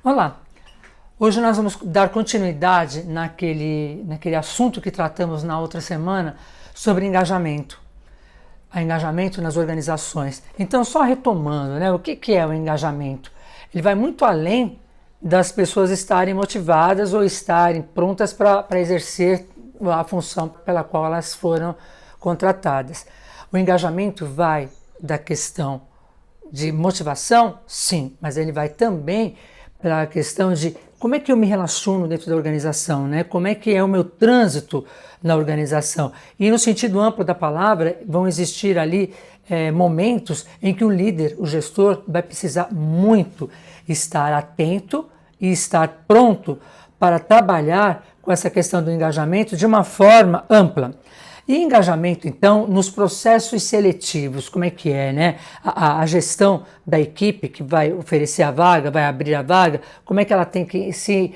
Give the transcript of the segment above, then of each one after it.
Olá! Hoje nós vamos dar continuidade naquele assunto que tratamos na outra semana sobre engajamento. Engajamento nas organizações. Então, só retomando, né, o que é o engajamento? Ele vai muito além das pessoas estarem motivadas ou estarem prontas para exercer a função pela qual elas foram contratadas. O engajamento vai da questão de motivação, sim, mas ele vai também para a questão de como é que eu me relaciono dentro da organização, né? Como é que é o meu trânsito na organização. E no sentido amplo da palavra, vão existir ali momentos em que o líder, o gestor, vai precisar muito estar atento e estar pronto para trabalhar com essa questão do engajamento de uma forma ampla. E engajamento, então, nos processos seletivos, como é que é, né? A gestão da equipe que vai oferecer a vaga, vai abrir a vaga, como é que ela tem que se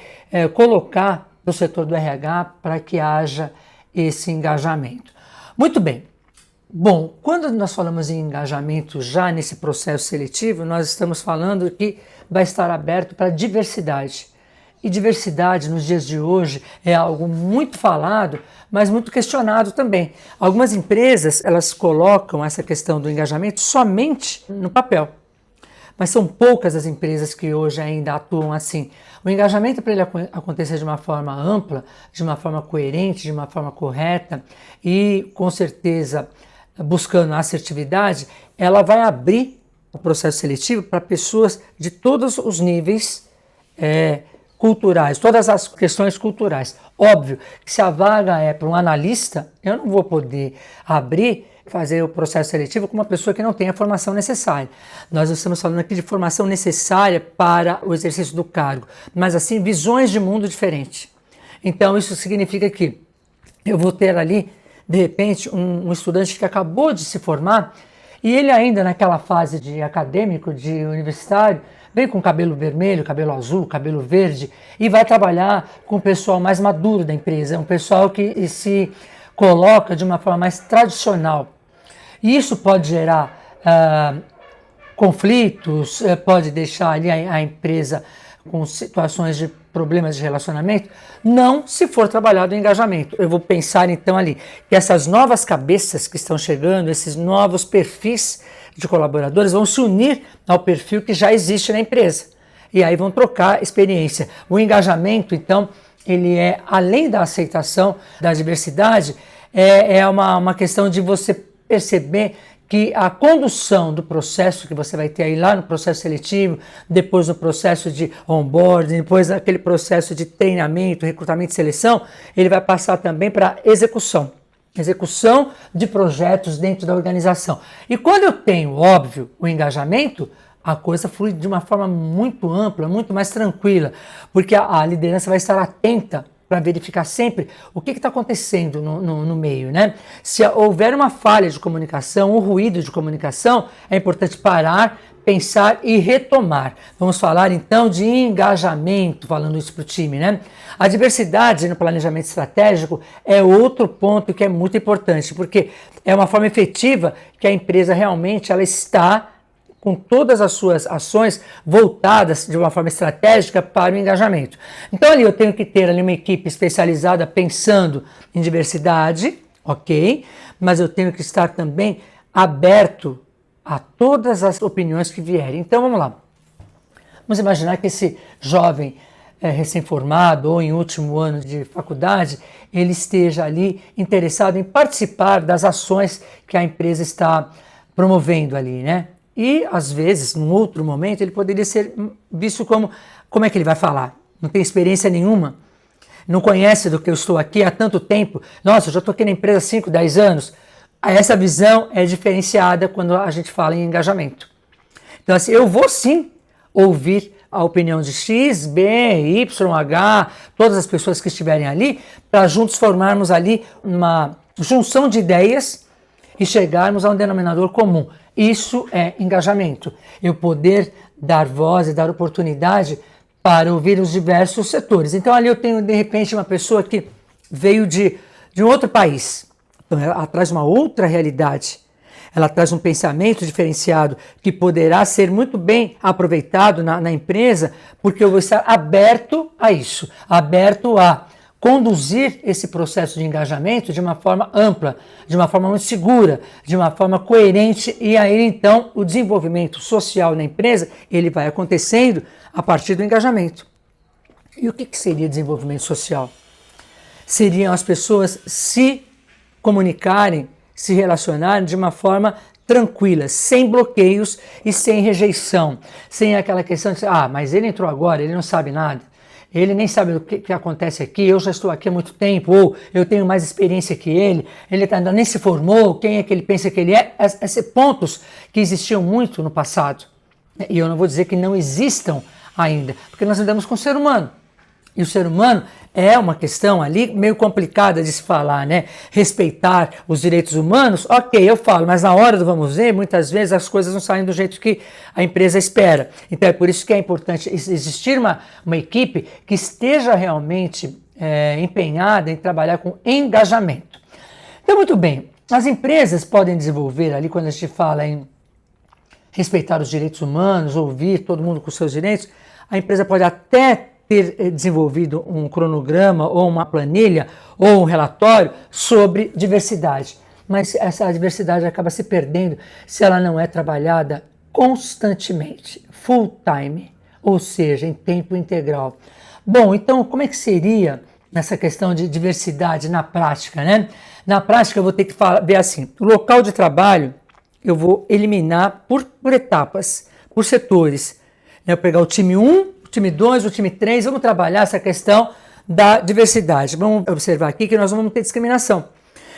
colocar no setor do RH para que haja esse engajamento. Muito bem. Bom, quando nós falamos em engajamento já nesse processo seletivo, nós estamos falando que vai estar aberto para diversidade. E diversidade nos dias de hoje é algo muito falado, mas muito questionado também. Algumas empresas, elas colocam essa questão do engajamento somente no papel. Mas são poucas as empresas que hoje ainda atuam assim. O engajamento, para ele acontecer de uma forma ampla, de uma forma coerente, de uma forma correta e, com certeza, buscando a assertividade, ela vai abrir o processo seletivo para pessoas de todos os níveis culturais, todas as questões culturais. Óbvio que se a vaga é para um analista, eu não vou poder fazer o processo seletivo com uma pessoa que não tem a formação necessária. Nós estamos falando aqui de formação necessária para o exercício do cargo, mas assim, visões de mundo diferentes. Então isso significa que eu vou ter ali, de repente, um estudante que acabou de se formar e ele ainda naquela fase de acadêmico, de universitário, vem com cabelo vermelho, cabelo azul, cabelo verde e vai trabalhar com o pessoal mais maduro da empresa, um pessoal que se coloca de uma forma mais tradicional. E isso pode gerar conflitos, pode deixar ali a empresa com situações de problemas de relacionamento, não se for trabalhado o engajamento. Eu vou pensar então ali que essas novas cabeças que estão chegando, esses novos perfis de colaboradores vão se unir ao perfil que já existe na empresa. E aí vão trocar experiência. O engajamento, então, ele é, além da aceitação da diversidade, é uma questão de você perceber que a condução do processo que você vai ter aí lá no processo seletivo, depois no processo de onboarding, depois naquele processo de treinamento, recrutamento e seleção, ele vai passar também para execução de projetos dentro da organização. E quando eu tenho, óbvio, o engajamento, a coisa flui de uma forma muito ampla, muito mais tranquila, porque a liderança vai estar atenta para verificar sempre o que está acontecendo no meio, né? Se houver uma falha de comunicação, um ruído de comunicação, é importante parar, pensar e retomar. Vamos falar então de engajamento, falando isso para o time, né? A diversidade no planejamento estratégico é outro ponto que é muito importante, porque é uma forma efetiva que a empresa realmente ela está com todas as suas ações voltadas de uma forma estratégica para o engajamento. Então ali eu tenho que ter ali uma equipe especializada pensando em diversidade, ok? Mas eu tenho que estar também aberto a todas as opiniões que vierem. Então vamos lá. Vamos imaginar que esse jovem recém-formado ou em último ano de faculdade, ele esteja ali interessado em participar das ações que a empresa está promovendo ali, né? E, às vezes, num outro momento, ele poderia ser visto como é que ele vai falar? Não tem experiência nenhuma, não conhece do que eu estou aqui há tanto tempo. Nossa, eu já estou aqui na empresa há 5, 10 anos. Essa visão é diferenciada quando a gente fala em engajamento. Então, assim, eu vou sim ouvir a opinião de X, B, Y, H, todas as pessoas que estiverem ali, para juntos formarmos ali uma junção de ideias e chegarmos a um denominador comum. Isso é engajamento. Eu poder dar voz e dar oportunidade para ouvir os diversos setores. Então ali eu tenho de repente uma pessoa que veio de um outro país, então ela traz uma outra realidade. ela traz um pensamento diferenciado que poderá ser muito bem aproveitado na empresa, porque eu vou estar aberto a isso, aberto a conduzir esse processo de engajamento de uma forma ampla, de uma forma muito segura, de uma forma coerente, e aí então o desenvolvimento social na empresa ele vai acontecendo a partir do engajamento. E o que seria desenvolvimento social? Seriam as pessoas se comunicarem, se relacionarem de uma forma tranquila, sem bloqueios e sem rejeição, sem aquela questão de mas ele entrou agora, ele não sabe nada, ele nem sabe o que acontece aqui, eu já estou aqui há muito tempo, ou eu tenho mais experiência que ele ainda nem se formou, quem é que ele pensa que ele é? Esses pontos que existiam muito no passado. E eu não vou dizer que não existam ainda, porque nós andamos com o ser humano. E o ser humano é uma questão ali meio complicada de se falar, né? Respeitar os direitos humanos, ok, eu falo, mas na hora do vamos ver, muitas vezes as coisas não saem do jeito que a empresa espera. Então é por isso que é importante existir uma equipe que esteja realmente empenhada em trabalhar com engajamento. Então, muito bem, as empresas podem desenvolver ali, quando a gente fala em respeitar os direitos humanos, ouvir todo mundo com seus direitos, a empresa pode até ter desenvolvido um cronograma ou uma planilha ou um relatório sobre diversidade. Mas essa diversidade acaba se perdendo se ela não é trabalhada constantemente, full time, ou seja, em tempo integral. Bom, então como é que seria nessa questão de diversidade na prática, né? Na prática eu vou ter que ver assim, o local de trabalho eu vou eliminar por etapas, por setores. Eu vou pegar o time 1, o time 2, o time 3, vamos trabalhar essa questão da diversidade. Vamos observar aqui que nós não vamos ter discriminação.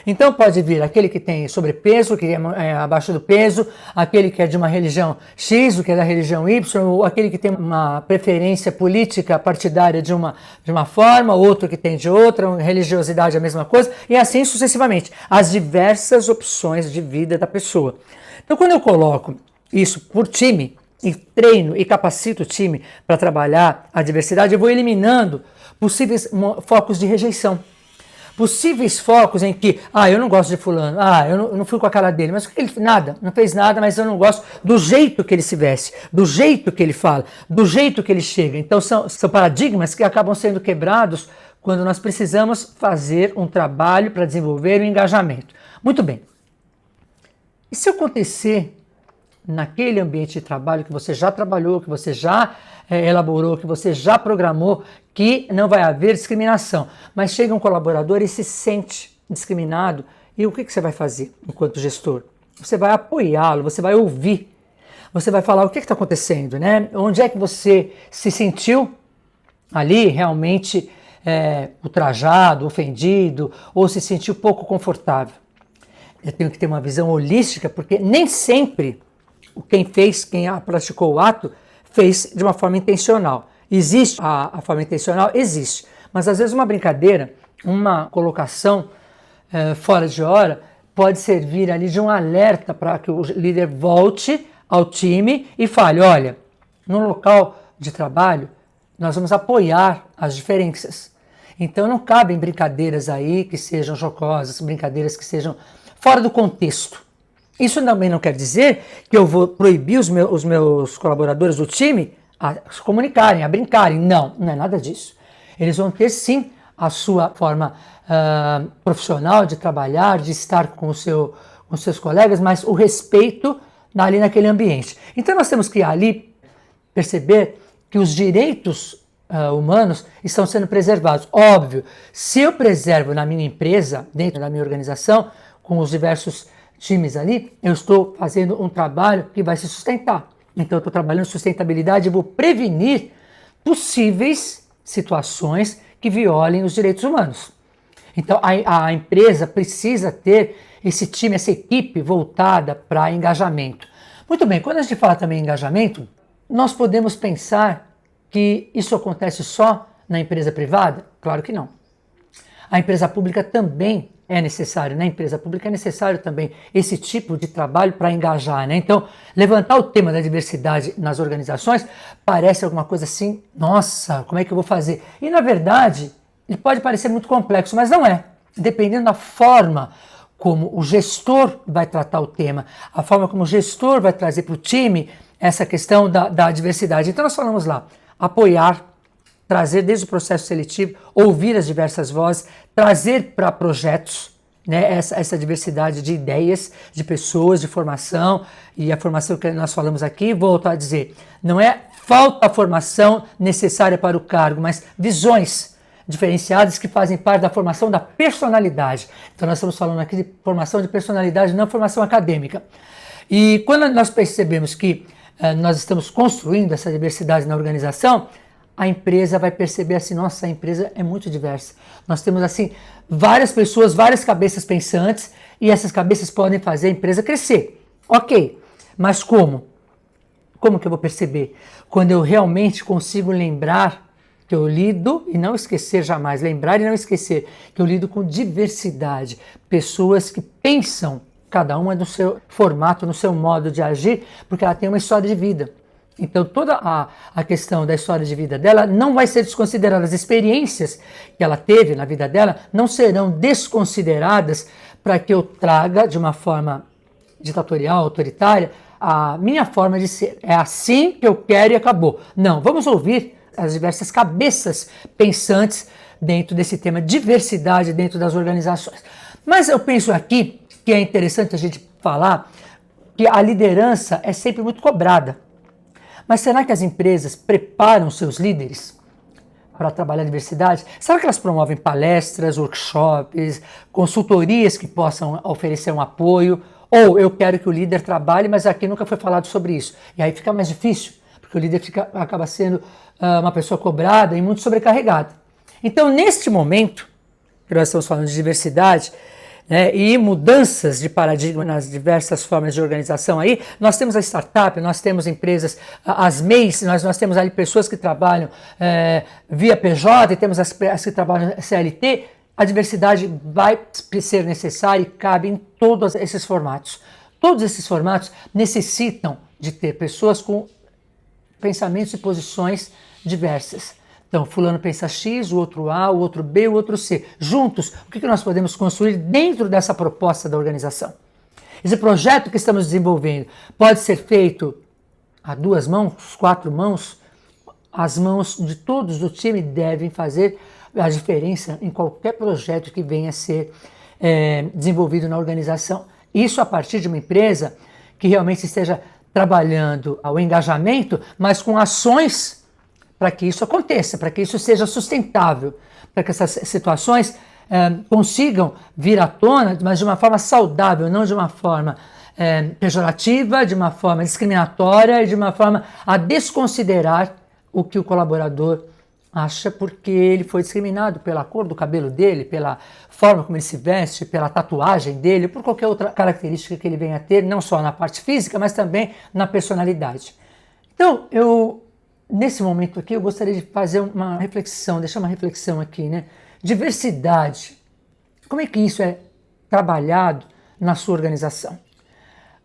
Então pode vir aquele que tem sobrepeso, que é abaixo do peso, aquele que é de uma religião X, o que é da religião Y, ou aquele que tem uma preferência política partidária de uma forma, outro que tem de outra, religiosidade é a mesma coisa, e assim sucessivamente. As diversas opções de vida da pessoa. Então quando eu coloco isso por time, e treino e capacito o time para trabalhar a diversidade, eu vou eliminando possíveis focos de rejeição. Possíveis focos em que, eu não gosto de fulano, eu não fui com a cara dele, mas ele não fez nada, mas eu não gosto do jeito que ele se veste, do jeito que ele fala, do jeito que ele chega. Então são paradigmas que acabam sendo quebrados quando nós precisamos fazer um trabalho para desenvolver o engajamento. Muito bem. E se acontecer naquele ambiente de trabalho que você já trabalhou, que você já elaborou, que você já programou, que não vai haver discriminação, mas chega um colaborador e se sente discriminado, e o que você vai fazer enquanto gestor? Você vai apoiá-lo, você vai ouvir, você vai falar o que está acontecendo, né? Onde é que você se sentiu ali realmente ultrajado, ofendido, ou se sentiu pouco confortável? Eu tenho que ter uma visão holística, porque nem sempre quem praticou o ato, fez de uma forma intencional. Existe a forma intencional? Existe. Mas às vezes uma brincadeira, uma colocação fora de hora, pode servir ali de um alerta para que o líder volte ao time e fale, olha, no local de trabalho, nós vamos apoiar as diferenças. Então não cabem brincadeiras aí que sejam jocosas, brincadeiras que sejam fora do contexto. Isso também não quer dizer que eu vou proibir os meus colaboradores do time a se comunicarem, a brincarem. Não é nada disso. Eles vão ter sim a sua forma profissional de trabalhar, de estar com seus colegas, mas o respeito ali naquele ambiente. Então nós temos que ali perceber que os direitos humanos estão sendo preservados. Óbvio, se eu preservo na minha empresa, dentro da minha organização, com os diversos times ali, eu estou fazendo um trabalho que vai se sustentar. Então eu estou trabalhando sustentabilidade e vou prevenir possíveis situações que violem os direitos humanos. Então a empresa precisa ter esse time, essa equipe voltada para engajamento. Muito bem, quando a gente fala também em engajamento, nós podemos pensar que isso acontece só na empresa privada? Claro que não. A empresa pública também é necessário, na empresa pública é necessário também esse tipo de trabalho para engajar, né? Então, levantar o tema da diversidade nas organizações parece alguma coisa assim, nossa, como é que eu vou fazer? E na verdade, ele pode parecer muito complexo, mas não é. Dependendo da forma como o gestor vai tratar o tema, a forma como o gestor vai trazer para o time essa questão da diversidade. Então nós falamos lá, apoiar, trazer desde o processo seletivo, ouvir as diversas vozes, trazer para projetos, né, essa diversidade de ideias, de pessoas, de formação, e a formação que nós falamos aqui, volto a dizer, não é falta a formação necessária para o cargo, mas visões diferenciadas que fazem parte da formação da personalidade. Então nós estamos falando aqui de formação de personalidade, não formação acadêmica. E quando nós percebemos que nós estamos construindo essa diversidade na organização, a empresa vai perceber assim, nossa, a empresa é muito diversa. Nós temos assim várias pessoas, várias cabeças pensantes, e essas cabeças podem fazer a empresa crescer. Ok, mas como? Como que eu vou perceber? Quando eu realmente consigo lembrar que eu lido, e não esquecer jamais, lembrar e não esquecer, que eu lido com diversidade, pessoas que pensam, cada uma no seu formato, no seu modo de agir, porque ela tem uma história de vida. Então toda a questão da história de vida dela não vai ser desconsiderada. As experiências que ela teve na vida dela não serão desconsideradas para que eu traga de uma forma ditatorial, autoritária, a minha forma de ser. É assim que eu quero e acabou. Não, vamos ouvir as diversas cabeças pensantes dentro desse tema diversidade dentro das organizações. Mas eu penso aqui que é interessante a gente falar que a liderança é sempre muito cobrada. Mas será que as empresas preparam seus líderes para trabalhar a diversidade? Será que elas promovem palestras, workshops, consultorias que possam oferecer um apoio? Ou eu quero que o líder trabalhe, mas aqui nunca foi falado sobre isso. E aí fica mais difícil, porque o líder acaba sendo uma pessoa cobrada e muito sobrecarregada. Então, neste momento, que nós estamos falando de diversidade, né, e mudanças de paradigma nas diversas formas de organização aí, nós temos a startup, nós temos empresas, as MEIs, nós temos ali pessoas que trabalham via PJ, e temos as que trabalham CLT, a diversidade vai ser necessária e cabe em todos esses formatos. Todos esses formatos necessitam de ter pessoas com pensamentos e posições diversas. Então, fulano pensa X, o outro A, o outro B, o outro C. Juntos, o que nós podemos construir dentro dessa proposta da organização? Esse projeto que estamos desenvolvendo pode ser feito a 2 mãos, 4 mãos? As mãos de todos do time devem fazer a diferença em qualquer projeto que venha a ser desenvolvido na organização. Isso a partir de uma empresa que realmente esteja trabalhando o engajamento, mas com ações para que isso aconteça, para que isso seja sustentável, para que essas situações consigam vir à tona, mas de uma forma saudável, não de uma forma pejorativa, de uma forma discriminatória e de uma forma a desconsiderar o que o colaborador acha porque ele foi discriminado pela cor do cabelo dele, pela forma como ele se veste, pela tatuagem dele, por qualquer outra característica que ele venha a ter, não só na parte física, mas também na personalidade. Então, nesse momento aqui, eu gostaria de fazer uma reflexão, deixar uma reflexão aqui, né? Diversidade. Como é que isso é trabalhado na sua organização?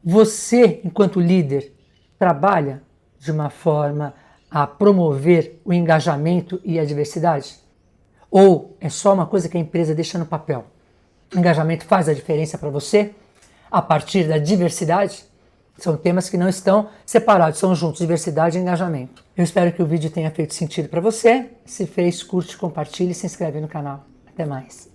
Você, enquanto líder, trabalha de uma forma a promover o engajamento e a diversidade? Ou é só uma coisa que a empresa deixa no papel? O engajamento faz a diferença para você a partir da diversidade? São temas que não estão separados, são juntos, diversidade e engajamento. Eu espero que o vídeo tenha feito sentido para você. Se fez, curte, compartilhe e se inscreve no canal. Até mais.